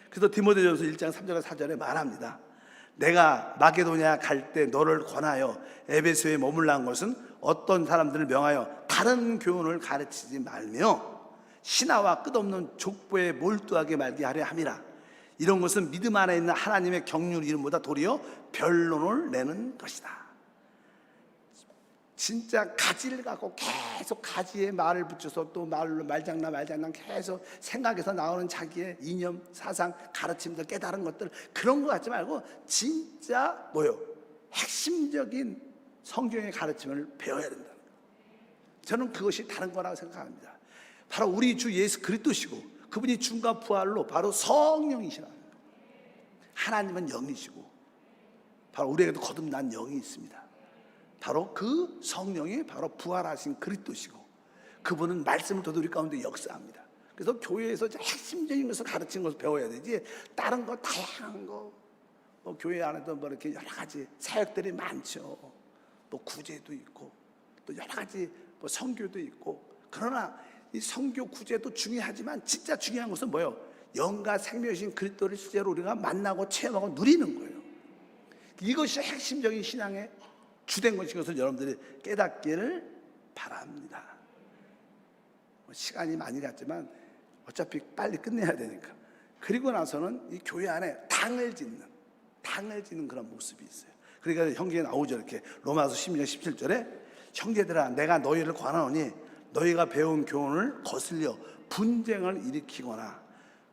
그래서 디모데전서 1장 3절과 4절에 말합니다. 내가 마게도냐 갈 때 너를 권하여 에베소에 머물란 것은 어떤 사람들을 명하여 다른 교훈을 가르치지 말며 신하와 끝없는 족보에 몰두하게 말게 하려 함이라. 이런 것은 믿음 안에 있는 하나님의 경륜 이름보다 도리어 변론을 내는 것이다. 진짜 가지를 갖고 계속 가지에 말을 붙여서 또 말장난 계속 생각에서 나오는 자기의 이념, 사상, 가르침들, 깨달은 것들 그런 거 같지 말고 진짜 뭐요? 핵심적인 성경의 가르침을 배워야 된다. 저는 그것이 다른 거라고 생각합니다. 바로 우리 주 예수 그리스도시고 그분이 죽음과 부활로 바로 성령이시라. 하나님은 영이시고 바로 우리에게도 거듭난 영이 있습니다. 바로 그 성령이 바로 부활하신 그리스도시고 그분은 말씀을 더 우리 가운데 역사합니다. 그래서 교회에서 핵심적인 것을 가르치는 것을 배워야 되지 다른 거 다양한 거 교회 안에도 뭐 이렇게 여러 가지 사역들이 많죠. 뭐 구제도 있고 또 여러 가지 뭐 선교도 있고 그러나 이 선교 구제도 중요하지만 진짜 중요한 것은 뭐예요? 영과 생명이신 그리스도를 실제로 우리가 만나고 체험하고 누리는 거예요. 이것이 핵심적인 신앙의 주된 것인 것을 여러분들이 깨닫기를 바랍니다. 시간이 많이 갔지만 어차피 빨리 끝내야 되니까. 그리고 나서는 이 교회 안에 당을 짓는 그런 모습이 있어요. 그러니까 형제에 나오죠. 이렇게 로마서 16장 17절에 형제들아 내가 너희를 권하노니 너희가 배운 교훈을 거슬려 분쟁을 일으키거나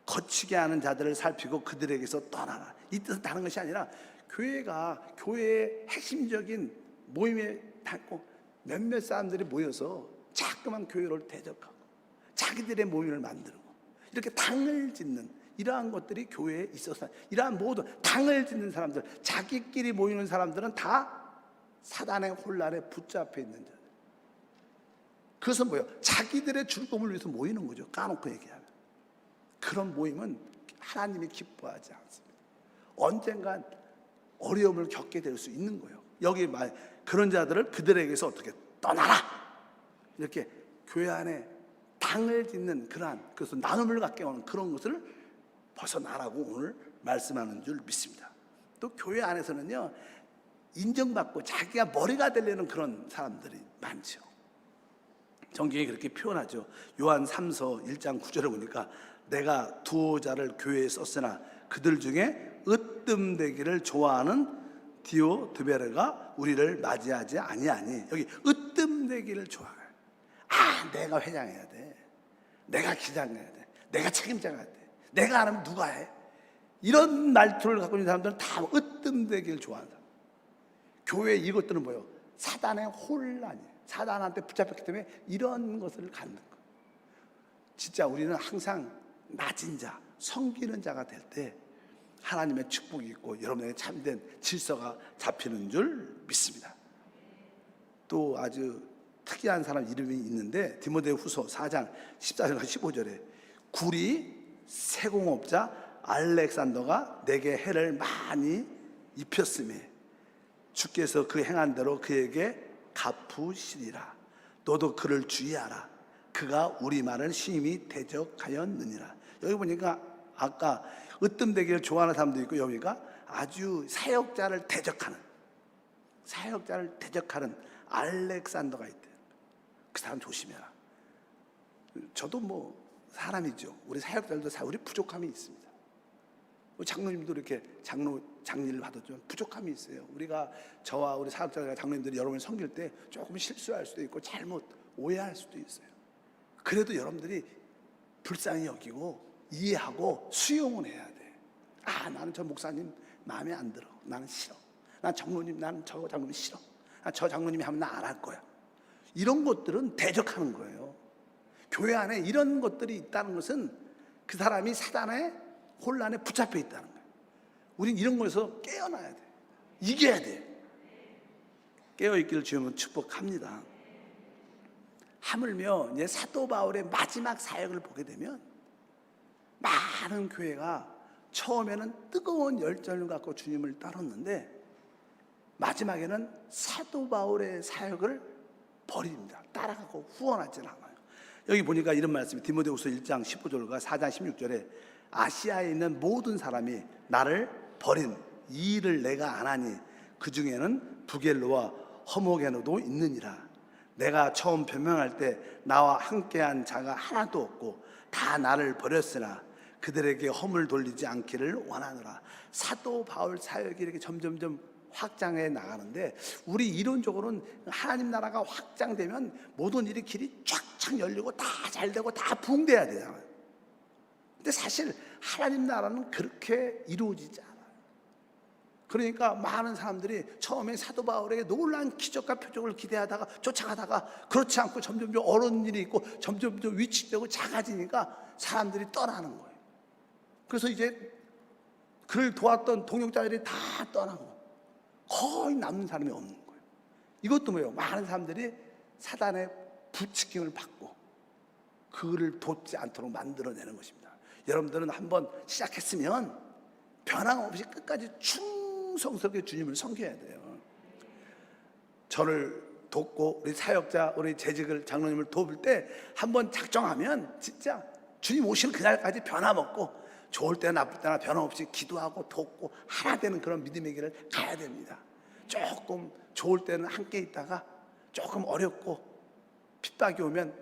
거치게 하는 자들을 살피고 그들에게서 떠나라. 이 뜻은 다른 것이 아니라 교회의 핵심적인 모임에 닿고 몇몇 사람들이 모여서 자꾸만 교회를 대적하고 자기들의 모임을 만들고 이렇게 당을 짓는 이러한 것들이 교회에 있어서 이러한 모든 당을 짓는 사람들 자기끼리 모이는 사람들은 다 사단의 혼란에 붙잡혀 있는 자들. 그것은 뭐예요? 자기들의 즐거움을 위해서 모이는 거죠. 까놓고 얘기하면 그런 모임은 하나님이 기뻐하지 않습니다. 언젠간 어려움을 겪게 될 수 있는 거예요. 여기 말 그런 자들을 그들에게서 어떻게 떠나라 이렇게 교회 안에 당을 짓는 그것은 나눔을 갖게 하는 그런 것을 벗어나라고 오늘 말씀하는 줄 믿습니다. 또 교회 안에서는요 인정받고 자기가 머리가 되려는 그런 사람들이 많죠. 성경이 그렇게 표현하죠. 요한 3서 1장 9절에 보니까 내가 두어 자를 교회에 썼으나 그들 중에 으뜸되기를 좋아하는 디오드베르가 우리를 맞이하지 아니하니 여기 으뜸되기를 좋아해요. 내가 회장해야 돼. 내가 기장해야 돼. 내가 책임져야 돼. 내가 안 하면 누가 해? 이런 말투를 갖고 있는 사람들은 다 으뜸되기를 좋아한다. 교회 이것들은 뭐예요? 사단의 혼란이에요. 사단한테 붙잡혔기 때문에 이런 것을 갖는 거예요. 진짜 우리는 항상 낮은 자, 섬기는 자가 될 때 하나님의 축복이 있고 여러분에게 참된 질서가 잡히는 줄 믿습니다. 또 아주 특이한 사람 이름이 있는데 디모데후서 4장 14절과 15절에 구리 세공업자 알렉산더가 내게 해를 많이 입혔음에 주께서 그 행한 대로 그에게 갚으시리라. 너도 그를 주의하라. 그가 우리 말을 심히 대적하였느니라. 여기 보니까 아까 으뜸되기를 좋아하는 사람도 있고, 여기가 아주 사역자를 대적하는 알렉산더가 있대요. 그 사람 조심해라. 저도 뭐 사람이죠. 우리 사역자들도 우리 부족함이 있습니다. 장로님도 이렇게 장일을 받았지만 부족함이 있어요. 우리가 저와 우리 사역자가 장로님들이 여러분을 섬길 때 조금 실수할 수도 있고 잘못 오해할 수도 있어요. 그래도 여러분들이 불쌍히 여기고 이해하고 수용을 해야 돼. 나는 저 목사님 마음에 안 들어. 나는 싫어. 난 장로님, 나는 저 장로님 싫어. 저 장로님이 하면 나 안 할 거야. 이런 것들은 대적하는 거예요. 교회 안에 이런 것들이 있다는 것은 그 사람이 사단의 혼란에 붙잡혀 있다는 거예요. 우린 이런 거에서 깨어나야 돼. 이겨야 돼. 깨어있기를 주님은 축복합니다. 하물며 이제 사도 바울의 마지막 사역을 보게 되면 많은 교회가 처음에는 뜨거운 열정을 갖고 주님을 따랐는데 마지막에는 사도 바울의 사역을 버립니다. 따라가고 후원하지는 않아요. 여기 보니까 이런 말씀이 디모데후서 1장 15절과 4장 16절에 아시아에 있는 모든 사람이 나를 버린 이 일을 내가 안 하니 그 중에는 부겔로와 허모게노도 있느니라. 내가 처음 변명할 때 나와 함께한 자가 하나도 없고 다 나를 버렸으나 그들에게 허물 돌리지 않기를 원하노라. 사도 바울 사역이 이렇게 점점점 확장해 나가는데, 우리 이론적으로는 하나님 나라가 확장되면 모든 일이 길이 쫙쫙 열리고 다 잘되고 다 부흥돼야 되잖아요. 근데 사실 하나님 나라는 그렇게 이루어지지 않아요. 그러니까 많은 사람들이 처음에 사도 바울에게 놀라운 기적과 표적을 기대하다가 쫓아가다가 그렇지 않고 점점점 어려운 일이 있고 점점점 위축되고 작아지니까 사람들이 떠나는 거예요. 그래서 이제 그를 도왔던 동역자들이 다 떠나고 거의 남는 사람이 없는 거예요. 이것도 뭐예요? 많은 사람들이 사단의 부추김을 받고 그를 돕지 않도록 만들어내는 것입니다. 여러분들은 한번 시작했으면 변함없이 끝까지 충성스럽게 주님을 섬겨야 돼요. 저를 돕고 우리 사역자, 우리 재직을 장로님을 돕을 때 한번 작정하면 진짜 주님 오시는 그날까지 변함없고 좋을 때나 나쁠 때나 변함없이 기도하고 돕고 하나 되는 그런 믿음의 길을 가야 됩니다. 조금 좋을 때는 함께 있다가 조금 어렵고 핍박이 오면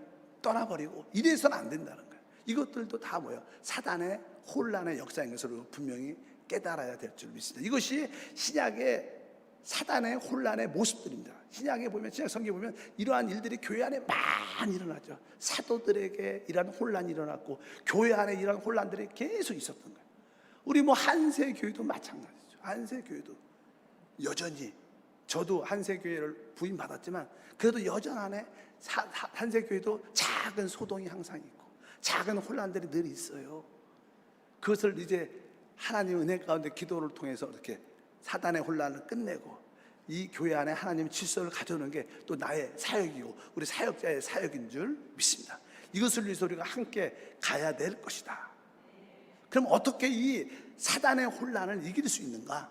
떠나버리고 이래서는 안 된다는 거예요. 이것들도 다 뭐예요? 사단의 혼란의 역사인 것을 분명히 깨달아야 될 줄 믿습니다. 이것이 신약의 사단의 혼란의 모습들입니다. 신약에 보면, 신약 성경에 보면 이러한 일들이 교회 안에 많이 일어나죠. 사도들에게 이러한 혼란이 일어났고 교회 안에 이러한 혼란들이 계속 있었던 거예요. 우리 뭐 한세교회도 마찬가지죠. 한세교회도 여전히, 저도 한세교회를 부임받았지만 그래도 여전하네. 한세교회도 작은 소동이 항상 있고 작은 혼란들이 늘 있어요. 그것을 이제 하나님 은혜 가운데 기도를 통해서 이렇게 사단의 혼란을 끝내고 이 교회 안에 하나님의 질서를 가져오는 게 또 나의 사역이고 우리 사역자의 사역인 줄 믿습니다. 이것을 위해서 우리가 함께 가야 될 것이다. 그럼 어떻게 이 사단의 혼란을 이길 수 있는가?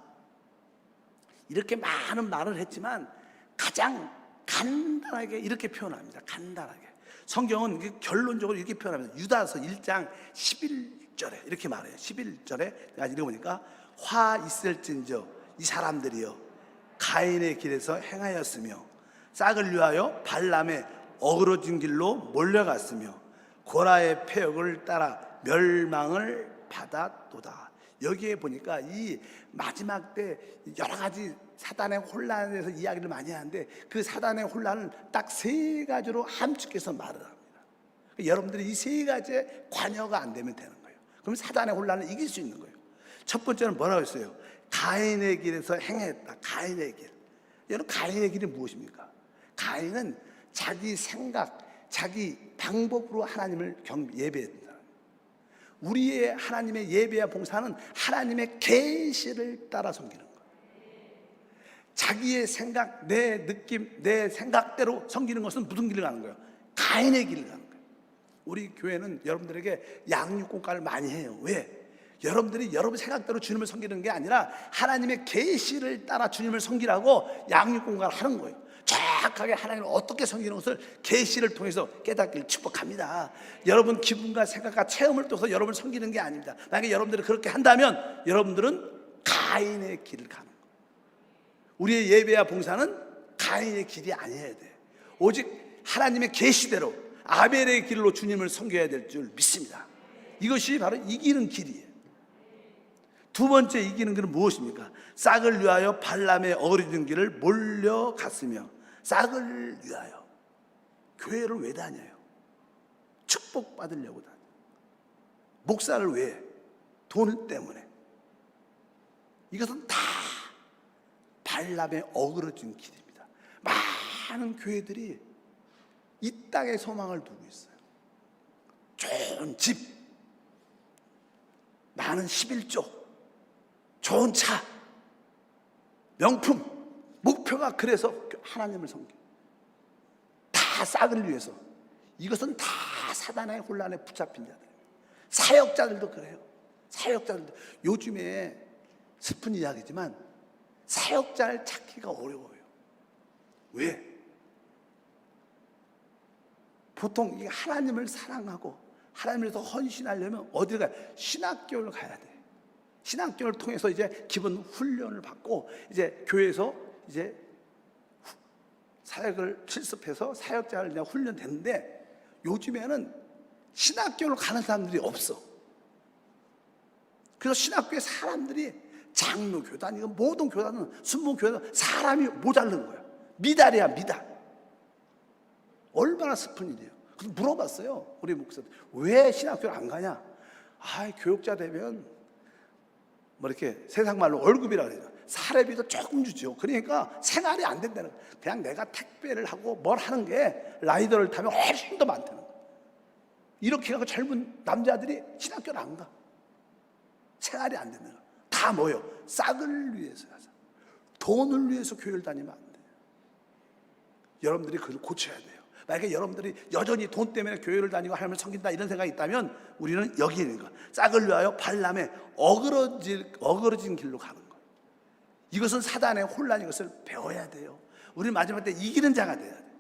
이렇게 많은 말을 했지만 가장 간단하게 이렇게 표현합니다. 간단하게. 성경은 결론적으로 이렇게 표현합니다. 유다서 1장 11절에 이렇게 말해요. 11절에 내가 읽어보니까 화 있을진저 이 사람들이여 가인의 길에서 행하였으며 싹을 위하여 발람의 어그러진 길로 몰려갔으며 고라의 패역을 따라 멸망을 받았도다. 여기에 보니까 이 마지막 때 여러 가지 사단의 혼란에 대해서 이야기를 많이 하는데 그 사단의 혼란을 딱 세 가지로 함축해서 말을 합니다. 여러분들이 이 세 가지에 관여가 안 되면 되는 거예요. 그럼 사단의 혼란을 이길 수 있는 거예요. 첫 번째는 뭐라고 했어요? 가인의 길에서 행했다. 가인의 길. 여러분, 가인의 길이 무엇입니까? 가인은 자기 생각, 자기 방법으로 하나님을 예배했다. 우리의 하나님의 예배와 봉사는 하나님의 계시를 따라 섬기는 거예요. 자기의 생각, 내 느낌, 내 생각대로 섬기는 것은 무슨 길을 가는 거예요? 가인의 길을 가는 거예요. 우리 교회는 여러분들에게 양육공과를 많이 해요. 왜? 여러분들이 여러분 생각대로 주님을 섬기는 게 아니라 하나님의 계시를 따라 주님을 섬기라고 양육공간을 하는 거예요. 정확하게 하나님을 어떻게 섬기는 것을 계시를 통해서 깨닫기를 축복합니다. 여러분 기분과 생각과 체험을 통해서 여러분을 섬기는 게 아닙니다. 만약에 여러분들이 그렇게 한다면 여러분들은 가인의 길을 가는 거예요. 우리의 예배와 봉사는 가인의 길이 아니어야 돼. 오직 하나님의 계시대로 아벨의 길로 주님을 섬겨야 될 줄 믿습니다. 이것이 바로 이기는 길이에요. 두 번째 이기는 길은 무엇입니까? 싹을 위하여 발람의 어리둥 길을 몰려갔으며. 싹을 위하여. 교회를 왜 다녀요? 축복받으려고 다녀요. 목사를 왜? 돈 때문에. 이것은 다 발람의 어그러진 길입니다. 많은 교회들이 이 땅에 소망을 두고 있어요. 좋은 집, 많은 11조, 좋은 차, 명품, 목표가 그래서 하나님을 섬겨. 다 싹을 위해서. 이것은 다 사단의 혼란에 붙잡힌 자들. 사역자들도 그래요. 사역자들도. 요즘에 슬픈 이야기지만 사역자를 찾기가 어려워요. 왜? 보통 이 하나님을 사랑하고 하나님을 더 헌신하려면 어디를 가요? 신학교를 가야 돼. 신학교를 통해서 이제 기본 훈련을 받고 이제 교회에서 이제 사역을 실습해서 사역자를 그냥 훈련되는데 요즘에는 신학교를 가는 사람들이 없어. 그래서 신학교에 사람들이 장로 교단이고 모든 교단은 순복 교단은 사람이 모자른 거야. 미달이야 미달. 얼마나 슬픈 일이에요. 그래서 물어봤어요. 우리 목사들 왜 신학교를 안 가냐? 아, 교육자 되면 뭐 이렇게 세상 말로 월급이라 그래요. 사례비도 조금 주죠. 그러니까 생활이 안 된다는 거예요. 그냥 내가 택배를 하고 뭘 하는 게 라이더를 타면 훨씬 더 많다는 거예요. 이렇게 하고 젊은 남자들이 신학교를 안 가. 생활이 안 된다는 거예요. 다 뭐예요? 싹을 위해서 하자. 돈을 위해서 교회를 다니면 안 돼요. 여러분들이 그걸 고쳐야 돼요. 만약에 여러분들이 여전히 돈 때문에 교회를 다니고 하나님을 섬긴다 이런 생각이 있다면 우리는 여기 있는 거 싹을 위하여 발람의 어그러진 길로 가는 거예요. 이것은 사단의 혼란인 것을 배워야 돼요. 우리는 마지막 때 이기는 자가 돼야 돼요.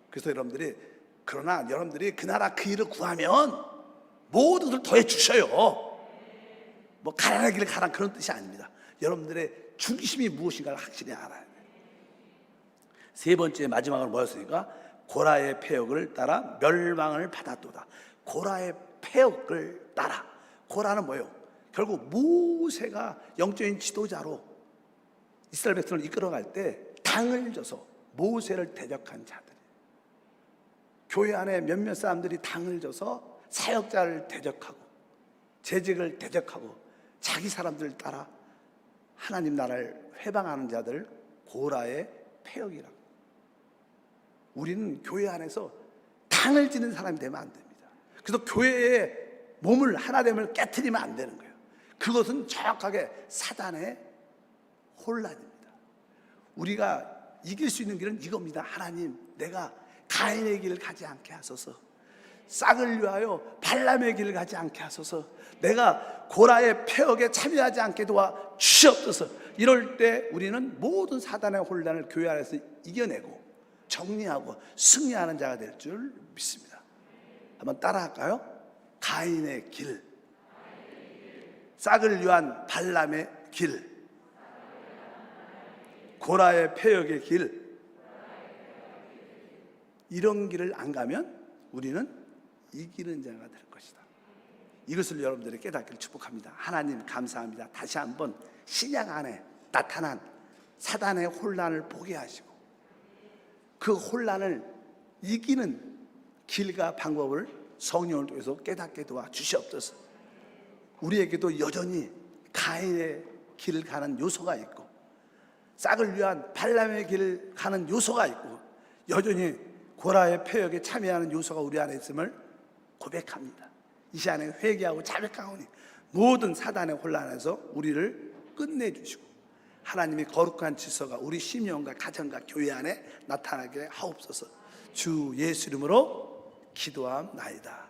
그래서 여러분들이 그러나 여러분들이 그 나라 그 일을 구하면 모든 것을 더해 주셔요. 뭐 가난한 길을 가라 그런 뜻이 아닙니다. 여러분들의 중심이 무엇인가를 확실히 알아야 돼요. 세 번째 마지막으로 뭐였습니까? 고라의 패역을 따라 멸망을 받았도다. 고라의 패역을 따라. 고라는 뭐예요? 결국 모세가 영적인 지도자로 이스라엘 백성을 이끌어갈 때 당을 져서 모세를 대적한 자들. 교회 안에 몇몇 사람들이 당을 져서 사역자를 대적하고 재직을 대적하고 자기 사람들을 따라 하나님 나라를 회방하는 자들 고라의 패역이라고. 우리는 교회 안에서 당을 지는 사람이 되면 안 됩니다. 그래서 교회의 몸을 하나됨을 깨트리면 안 되는 거예요. 그것은 정확하게 사단의 혼란입니다. 우리가 이길 수 있는 길은 이겁니다. 하나님, 내가 가인의 길을 가지 않게 하소서. 싹을 위하여 발람의 길을 가지 않게 하소서. 내가 고라의 패역에 참여하지 않게 도와 주시옵소서. 이럴 때 우리는 모든 사단의 혼란을 교회 안에서 이겨내고 정리하고 승리하는 자가 될 줄 믿습니다. 한번 따라할까요? 가인의 길, 싹을 위한 발람의 길, 고라의 패역의 길. 이런 길을 안 가면 우리는 이기는 자가 될 것이다. 이것을 여러분들이 깨닫기를 축복합니다. 하나님 감사합니다. 다시 한번 신약 안에 나타난 사단의 혼란을 보게 하시고 그 혼란을 이기는 길과 방법을 성령을 통해서 깨닫게 도와 주시옵소서. 우리에게도 여전히 가인의 길을 가는 요소가 있고 싹을 위한 발람의 길을 가는 요소가 있고 여전히 고라의 패역에 참여하는 요소가 우리 안에 있음을 고백합니다. 이 시간에 회개하고 자백하오니 모든 사단의 혼란에서 우리를 끝내주시고 하나님의 거룩한 질서가 우리 심령과 가정과 교회 안에 나타나게 하옵소서. 주 예수 이름으로 기도함나이다.